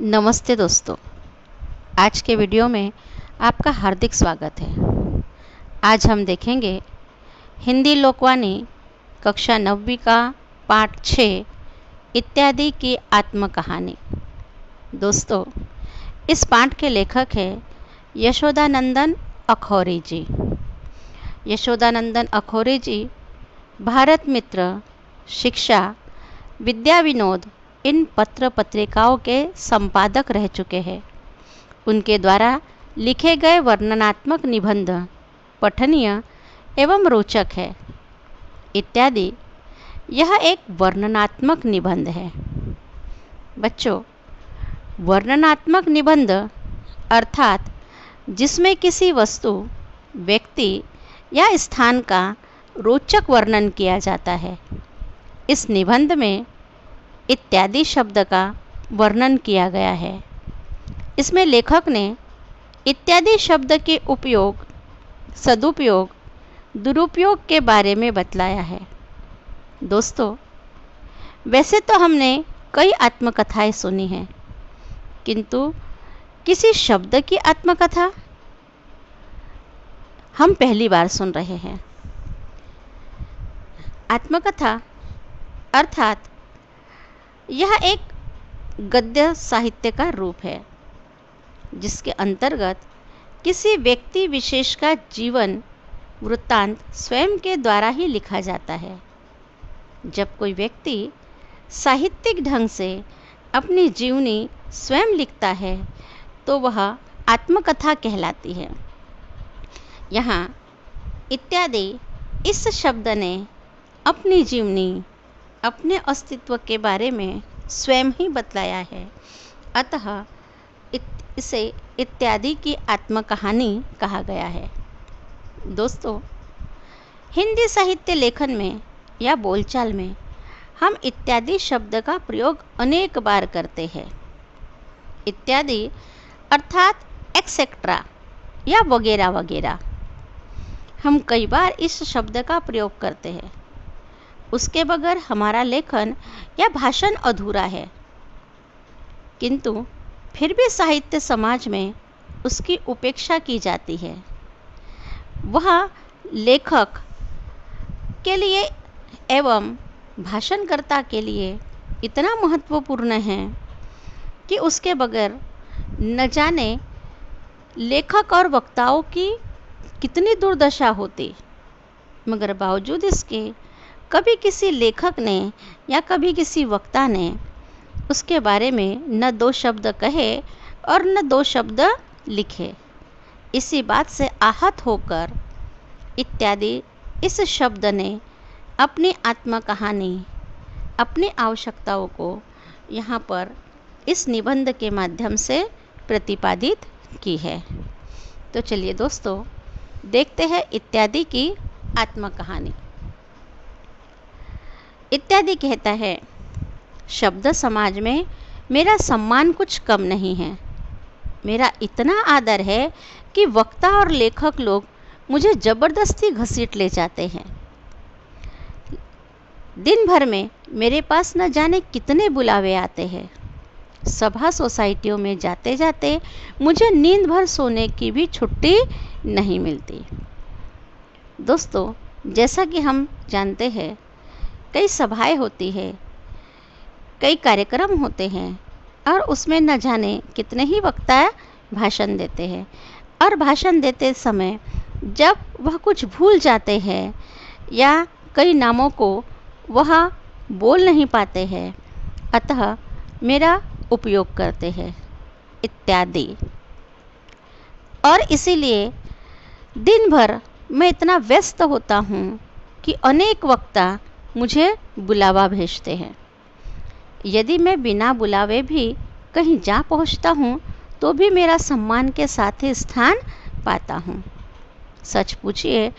नमस्ते दोस्तों। आज के वीडियो में आपका हार्दिक स्वागत है। आज हम देखेंगे हिंदी लोकवाणी कक्षा 9वीं का पाठ 6 इत्यादि की आत्मकहानी। दोस्तों, इस पाठ के लेखक हैं यशोदानंदन अखौरी जी। यशोदानंदन अखौरी जी भारत मित्र, शिक्षा, विद्या विनोद इन पत्र पत्रिकाओं के संपादक रह चुके हैं। उनके द्वारा लिखे गए वर्णनात्मक निबंध पठनीय एवं रोचक है। इत्यादि यह एक वर्णनात्मक निबंध है। बच्चों, वर्णनात्मक निबंध अर्थात जिसमें किसी वस्तु, व्यक्ति या स्थान का रोचक वर्णन किया जाता है। इस निबंध में इत्यादि शब्द का वर्णन किया गया है। इसमें लेखक ने इत्यादि शब्द के उपयोग, सदुपयोग, दुरुपयोग के बारे में बतलाया है। दोस्तों, वैसे तो हमने कई आत्मकथाएं सुनी हैं, किंतु किसी शब्द की आत्मकथा हम पहली बार सुन रहे हैं। आत्मकथा अर्थात यह एक गद्य साहित्य का रूप है, जिसके अंतर्गत किसी व्यक्ति विशेष का जीवन वृत्तांत स्वयं के द्वारा ही लिखा जाता है। जब कोई व्यक्ति साहित्यिक ढंग से अपनी जीवनी स्वयं लिखता है तो वह आत्मकथा कहलाती है। यहाँ इत्यादि इस शब्द ने अपनी जीवनी, अपने अस्तित्व के बारे में स्वयं ही बतलाया है। अतः इसे इत्यादि की आत्मकहानी कहा गया है। दोस्तों, हिंदी साहित्य लेखन में या बोलचाल में हम इत्यादि शब्द का प्रयोग अनेक बार करते हैं। इत्यादि अर्थात एक्सेट्रा या वगैरह वगैरह हम कई बार इस शब्द का प्रयोग करते हैं। उसके बगैर हमारा लेखन या भाषण अधूरा है। किंतु फिर भी साहित्य समाज में उसकी उपेक्षा की जाती है। वह लेखक के लिए एवं भाषणकर्ता के लिए इतना महत्वपूर्ण है कि उसके बगैर न जाने लेखक और वक्ताओं की कितनी दुर्दशा होती। मगर बावजूद इसके कभी किसी लेखक ने या कभी किसी वक्ता ने उसके बारे में न दो शब्द कहे और न दो शब्द लिखे। इसी बात से आहत होकर इत्यादि इस शब्द ने अपनी आत्मकहानी, अपनी आवश्यकताओं को यहाँ पर इस निबंध के माध्यम से प्रतिपादित की है। तो चलिए दोस्तों, देखते हैं इत्यादि की आत्मकहानी। इत्यादि कहता है, शब्द समाज में मेरा सम्मान कुछ कम नहीं है। मेरा इतना आदर है कि वक्ता और लेखक लोग मुझे जबरदस्ती घसीट ले जाते हैं। दिन भर में मेरे पास न जाने कितने बुलावे आते हैं। सभा सोसाइटियों में जाते जाते मुझे नींद भर सोने की भी छुट्टी नहीं मिलती। दोस्तों, जैसा कि हम जानते हैं, कई सभाएं होती है, कई कार्यक्रम होते हैं और उसमें न जाने कितने ही वक्ता भाषण देते हैं। और भाषण देते समय जब वह कुछ भूल जाते हैं या कई नामों को वह बोल नहीं पाते हैं, अतः मेरा उपयोग करते हैं इत्यादि। और इसीलिए दिन भर मैं इतना व्यस्त होता हूँ कि अनेक वक्ता मुझे बुलावा भेजते हैं। यदि मैं बिना बुलावे भी कहीं जा पहुंचता हूं तो भी मेरा सम्मान के साथ ही स्थान पाता हूं। सच पूछिए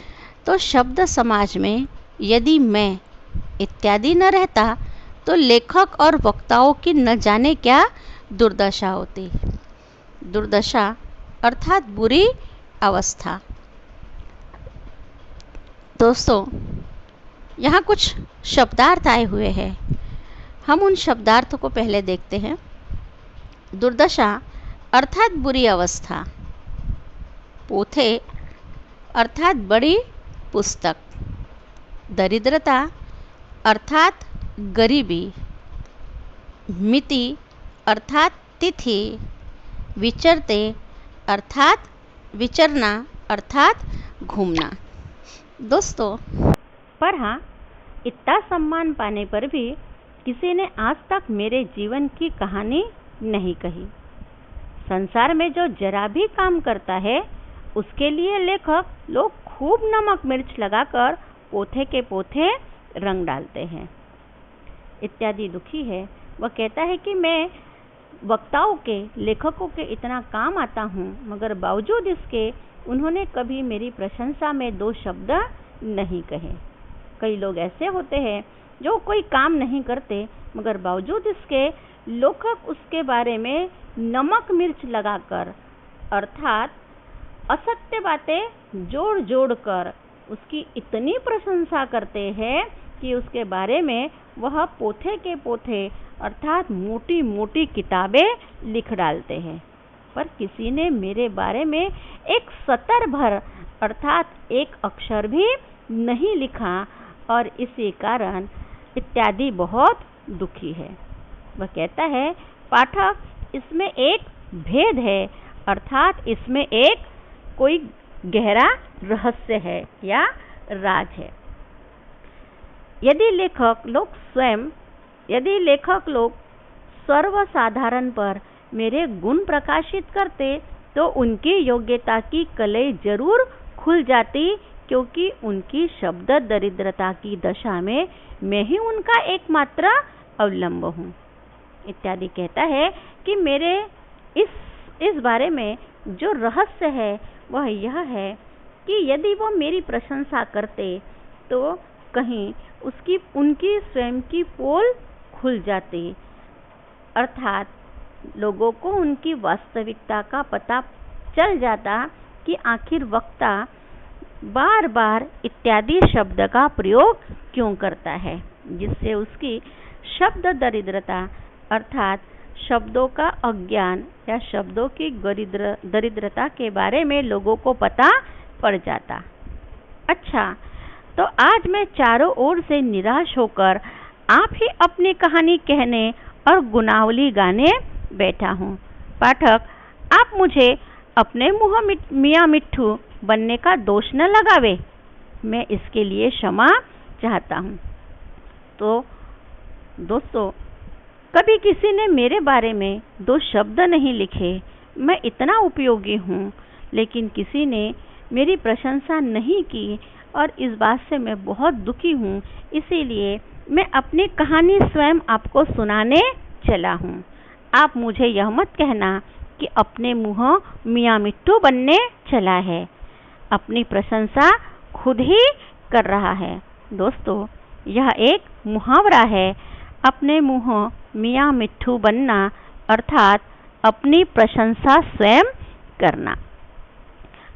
तो शब्द समाज में यदि मैं इत्यादि न रहता तो लेखक और वक्ताओं की न जाने क्या दुर्दशा होती। दुर्दशा अर्थात बुरी अवस्था। दोस्तों, यहाँ कुछ शब्दार्थ आए हुए हैं। हम उन शब्दार्थों को पहले देखते हैं। दुर्दशा अर्थात बुरी अवस्था, पोथे अर्थात बड़ी पुस्तक, दरिद्रता अर्थात गरीबी, मिति अर्थात तिथि, विचरते अर्थात विचरना अर्थात घूमना। दोस्तों, पर हाँ, इतना सम्मान पाने पर भी किसी ने आज तक मेरे जीवन की कहानी नहीं कही। संसार में जो जरा भी काम करता है उसके लिए लेखक लोग खूब नमक मिर्च लगाकर पोथे के पोथे रंग डालते हैं। इत्यादि दुखी है। वह कहता है कि मैं वक्ताओं के, लेखकों के इतना काम आता हूँ, मगर बावजूद इसके उन्होंने कभी मेरी प्रशंसा में दो शब्द नहीं कहे। कई लोग ऐसे होते हैं जो कोई काम नहीं करते, मगर बावजूद इसके लेखक उसके बारे में नमक मिर्च लगाकर अर्थात असत्य बातें जोड़ जोड़ कर उसकी इतनी प्रशंसा करते हैं कि उसके बारे में वह पोथे के पोथे अर्थात मोटी मोटी किताबें लिख डालते हैं। पर किसी ने मेरे बारे में एक सतर भर अर्थात एक अक्षर भी नहीं लिखा और इसी कारण इत्यादि बहुत दुखी है। वह कहता है, पाठक, इसमें एक भेद है अर्थात इसमें एक कोई गहरा रहस्य है या राज है। यदि लेखक लोग सर्वसाधारण पर मेरे गुण प्रकाशित करते तो उनकी योग्यता की कलई जरूर खुल जाती, क्योंकि उनकी शब्द दरिद्रता की दशा में मैं ही उनका एकमात्र अवलंब हूँ। इत्यादि कहता है कि मेरे इस बारे में जो रहस्य है वह यह है कि यदि वो मेरी प्रशंसा करते तो कहीं उनकी स्वयं की पोल खुल जाती, अर्थात लोगों को उनकी वास्तविकता का पता चल जाता कि आखिर वक्ता बार बार इत्यादि शब्द का प्रयोग क्यों करता है, जिससे उसकी शब्द दरिद्रता अर्थात शब्दों का अज्ञान या शब्दों की दरिद्रता के बारे में लोगों को पता पड़ जाता। अच्छा, तो आज मैं चारों ओर से निराश होकर आप ही अपनी कहानी कहने और गुनावली गाने बैठा हूँ। पाठक, आप मुझे अपने मुँह मियाँ मिट्ठू बनने का दोष न लगावे, मैं इसके लिए क्षमा चाहता हूँ। तो दोस्तों, कभी किसी ने मेरे बारे में दो शब्द नहीं लिखे। मैं इतना उपयोगी हूँ, लेकिन किसी ने मेरी प्रशंसा नहीं की और इस बात से मैं बहुत दुखी हूँ। इसीलिए मैं अपनी कहानी स्वयं आपको सुनाने चला हूँ। आप मुझे यह मत कहना कि अपने मुँह मियाँ मिट्ठू बनने चला है, अपनी प्रशंसा खुद ही कर रहा है। दोस्तों, यह एक मुहावरा है, अपने मुँह मियाँ मिट्ठू बनना अर्थात अपनी प्रशंसा स्वयं करना।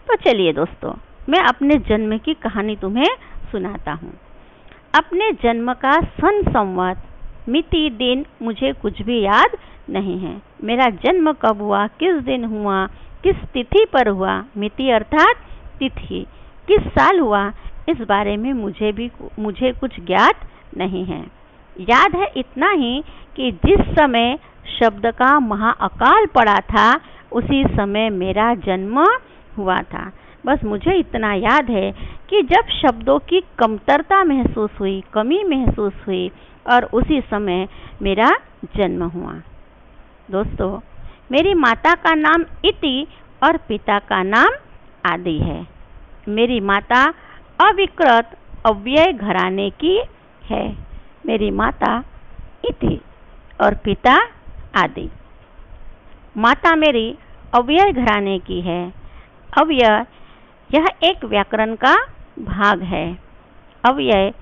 तो चलिए दोस्तों, मैं अपने जन्म की कहानी तुम्हें सुनाता हूँ। अपने जन्म का सन संवत मिति दिन मुझे कुछ भी याद नहीं है। मेरा जन्म कब हुआ, किस दिन हुआ, किस तिथि पर हुआ, मिति अर्थात तिथि, किस साल हुआ, इस बारे में मुझे कुछ ज्ञात नहीं है। याद है इतना ही कि जिस समय शब्द का महाअकाल पड़ा था उसी समय मेरा जन्म हुआ था। बस मुझे इतना याद है कि जब शब्दों की कमतरता महसूस हुई, कमी महसूस हुई और उसी समय मेरा जन्म हुआ। दोस्तों, मेरी माता का नाम इति और पिता का नाम आदि है। मेरी माता अविकृत अव्यय घराने की है। मेरी माता इति और पिता आदि। माता मेरी अव्यय घराने की है। अव्यय यह एक व्याकरण का भाग है। अव्यय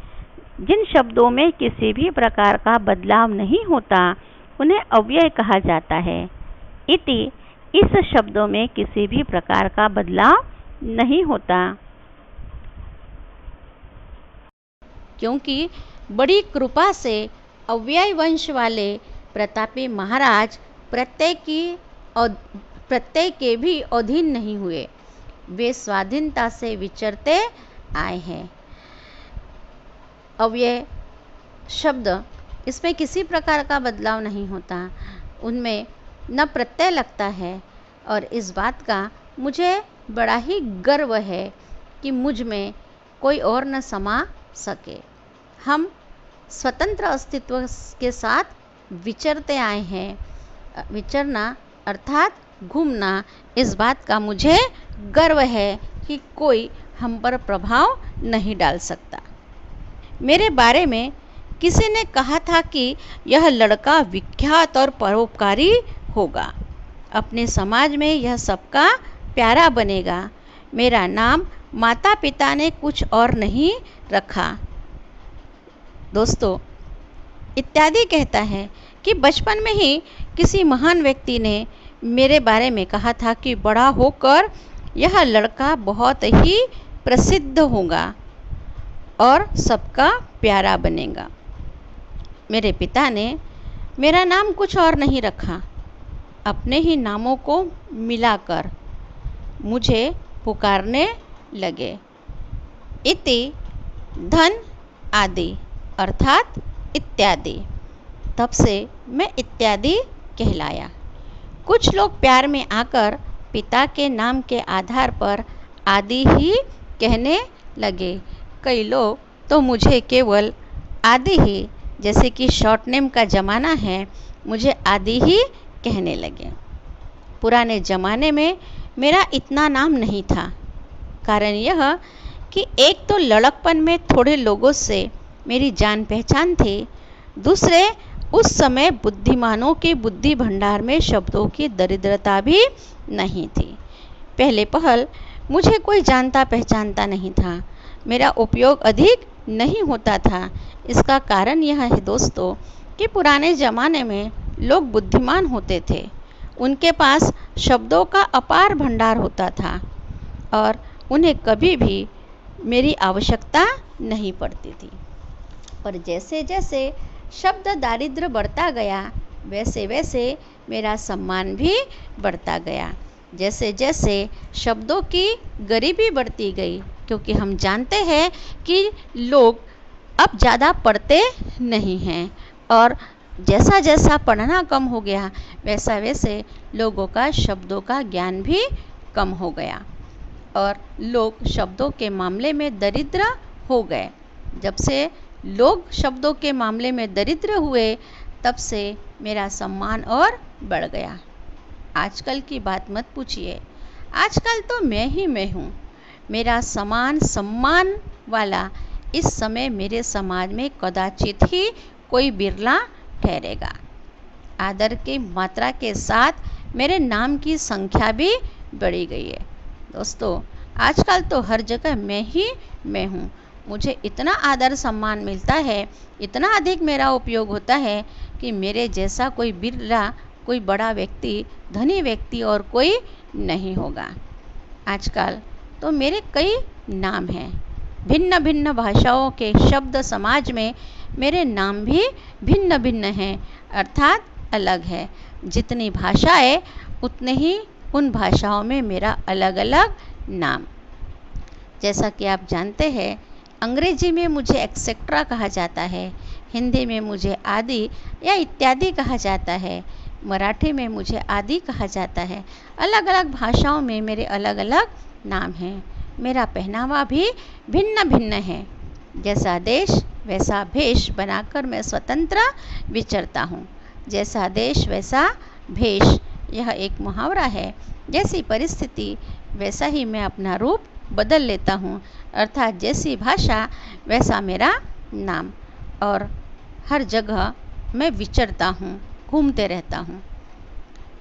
जिन शब्दों में किसी भी प्रकार का बदलाव नहीं होता उन्हें अव्यय कहा जाता है। इति इस शब्दों में किसी भी प्रकार का बदलाव नहीं होता, क्योंकि बड़ी कृपा से अव्यय वंश वाले प्रतापी महाराज प्रत्यय के भी अधीन नहीं हुए, वे स्वाधीनता से विचरते आए हैं। अव्यय शब्द, इसमें किसी प्रकार का बदलाव नहीं होता, उनमें न प्रत्यय लगता है, और इस बात का मुझे बड़ा ही गर्व है कि मुझ में कोई और न समा सके। हम स्वतंत्र अस्तित्व के साथ विचरते आए हैं। विचरना अर्थात घूमना, इस बात का मुझे गर्व है कि कोई हम पर प्रभाव नहीं डाल सकता। मेरे बारे में किसी ने कहा था कि यह लड़का विख्यात और परोपकारी होगा, अपने समाज में यह सबका प्यारा बनेगा। मेरा नाम माता पिता ने कुछ और नहीं रखा। दोस्तों, इत्यादि कहता है कि बचपन में ही किसी महान व्यक्ति ने मेरे बारे में कहा था कि बड़ा होकर यह लड़का बहुत ही प्रसिद्ध होगा और सबका प्यारा बनेगा। मेरे पिता ने मेरा नाम कुछ और नहीं रखा, अपने ही नामों को मिलाकर मुझे पुकारने लगे। इति धन आदि अर्थात इत्यादि। तब से मैं इत्यादि कहलाया। कुछ लोग प्यार में आकर पिता के नाम के आधार पर आदि ही कहने लगे। कई लोग तो मुझे केवल आदि ही, जैसे कि शॉर्ट नेम का ज़माना है, मुझे आदि ही कहने लगे। पुराने ज़माने में मेरा इतना नाम नहीं था। कारण यह कि एक तो लड़कपन में थोड़े लोगों से मेरी जान पहचान थी, दूसरे उस समय बुद्धिमानों के बुद्धि भंडार में शब्दों की दरिद्रता भी नहीं थी। पहले पहल मुझे कोई जानता पहचानता नहीं था, मेरा उपयोग अधिक नहीं होता था। इसका कारण यह है दोस्तों कि पुराने ज़माने में लोग बुद्धिमान होते थे, उनके पास शब्दों का अपार भंडार होता था और उन्हें कभी भी मेरी आवश्यकता नहीं पड़ती थी। पर जैसे जैसे शब्द दारिद्र्य बढ़ता गया, वैसे वैसे मेरा सम्मान भी बढ़ता गया। जैसे जैसे शब्दों की गरीबी बढ़ती गई, क्योंकि हम जानते हैं कि लोग अब ज़्यादा पढ़ते नहीं हैं, और जैसा जैसा पढ़ना कम हो गया, वैसा वैसे लोगों का शब्दों का ज्ञान भी कम हो गया और लोग शब्दों के मामले में दरिद्र हो गए। जब से लोग शब्दों के मामले में दरिद्र हुए, तब से मेरा सम्मान और बढ़ गया। आजकल की बात मत पूछिए, आजकल तो मैं ही मैं हूँ। मेरा समान सम्मान वाला इस समय मेरे समाज में कदाचित ही कोई बिरला ठहरेगा। आदर की मात्रा के साथ मेरे नाम की संख्या भी बढ़ी गई है। दोस्तों, आजकल तो हर जगह मैं ही मैं हूँ। मुझे इतना आदर सम्मान मिलता है, इतना अधिक मेरा उपयोग होता है कि मेरे जैसा कोई बिरला, कोई बड़ा व्यक्ति, धनी व्यक्ति और कोई नहीं होगा। आजकल तो मेरे कई नाम हैं। भिन्न भिन्न भाषाओं के शब्द समाज में मेरे नाम भी भिन्न भिन्न हैं, अर्थात अलग है। जितनी भाषाएं, उतने ही उन भाषाओं में मेरा अलग अलग नाम। जैसा कि आप जानते हैं, अंग्रेजी में मुझे एक्सेट्रा कहा जाता है, हिंदी में मुझे आदि या इत्यादि कहा जाता है, मराठी में मुझे आदि कहा जाता है। अलग अलग भाषाओं में मेरे अलग अलग नाम हैं। मेरा पहनावा भी भिन्न भिन्न है। जैसा देश वैसा भेष बनाकर मैं स्वतंत्र विचरता हूँ। जैसा देश वैसा भेष, यह एक मुहावरा है। जैसी परिस्थिति वैसा ही मैं अपना रूप बदल लेता हूँ, अर्थात जैसी भाषा वैसा मेरा नाम, और हर जगह मैं विचरता हूँ, घूमते रहता हूँ।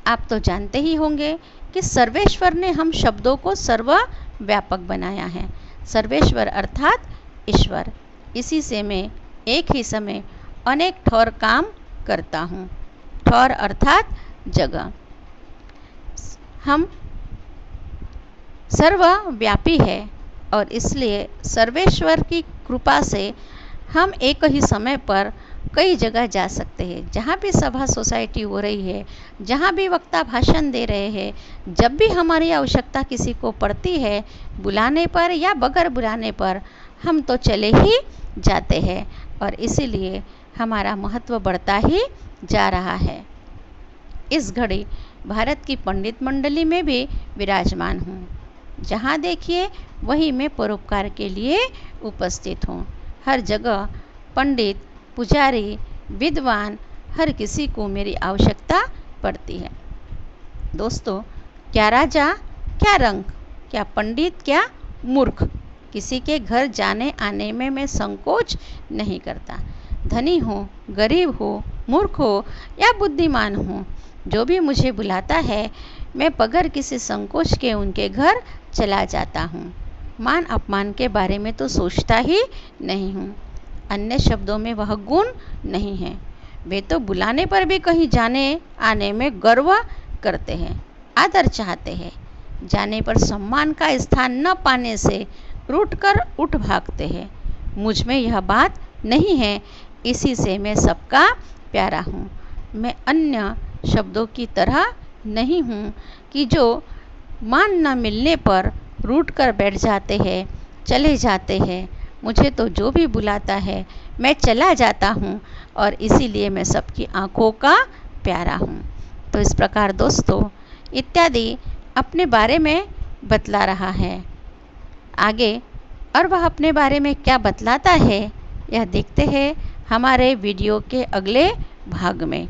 आप तो जानते ही होंगे कि सर्वेश्वर ने हम शब्दों को सर्वव्यापक बनाया है। सर्वेश्वर अर्थात ईश्वर। इसी से मैं एक ही समय अनेक ठौर काम करता हूँ। ठौर अर्थात जगह। हम सर्वव्यापी है और इसलिए सर्वेश्वर की कृपा से हम एक ही समय पर कई जगह जा सकते हैं, जहाँ भी सभा सोसाइटी हो रही है, जहाँ भी वक्ता भाषण दे रहे हैं, जब भी हमारी आवश्यकता किसी को पड़ती है, बुलाने पर या बगैर बुलाने पर हम तो चले ही जाते हैं और इसीलिए हमारा महत्व बढ़ता ही जा रहा है। इस घड़ी भारत की पंडित मंडली में भी विराजमान हूँ। जहाँ देखिए वहीं मैं परोपकार के लिए उपस्थित हूँ। हर जगह पंडित, पुजारी, विद्वान, हर किसी को मेरी आवश्यकता पड़ती है। दोस्तों, क्या राजा, क्या रंक, क्या पंडित, क्या मूर्ख, किसी के घर जाने आने में मैं संकोच नहीं करता। धनी हो, गरीब हो, मूर्ख हो या बुद्धिमान हो, जो भी मुझे बुलाता है मैं बगैर किसी संकोच के उनके घर चला जाता हूँ। मान अपमान के बारे में तो सोचता ही नहीं हूँ। अन्य शब्दों में वह गुण नहीं है। वे तो बुलाने पर भी कहीं जाने आने में गर्व करते हैं, आदर चाहते हैं। जाने पर सम्मान का स्थान न पाने से रूठ कर उठ भागते हैं। मुझ में यह बात नहीं है, इसी से मैं सबका प्यारा हूँ। मैं अन्य शब्दों की तरह नहीं हूँ कि जो मान न मिलने पर रूठ कर बैठ जाते हैं, चले जाते हैं। मुझे तो जो भी बुलाता है मैं चला जाता हूँ और इसीलिए मैं सबकी आँखों का प्यारा हूँ। तो इस प्रकार दोस्तों इत्यादि अपने बारे में बतला रहा है। आगे और वह अपने बारे में क्या बतलाता है यह देखते हैं हमारे वीडियो के अगले भाग में।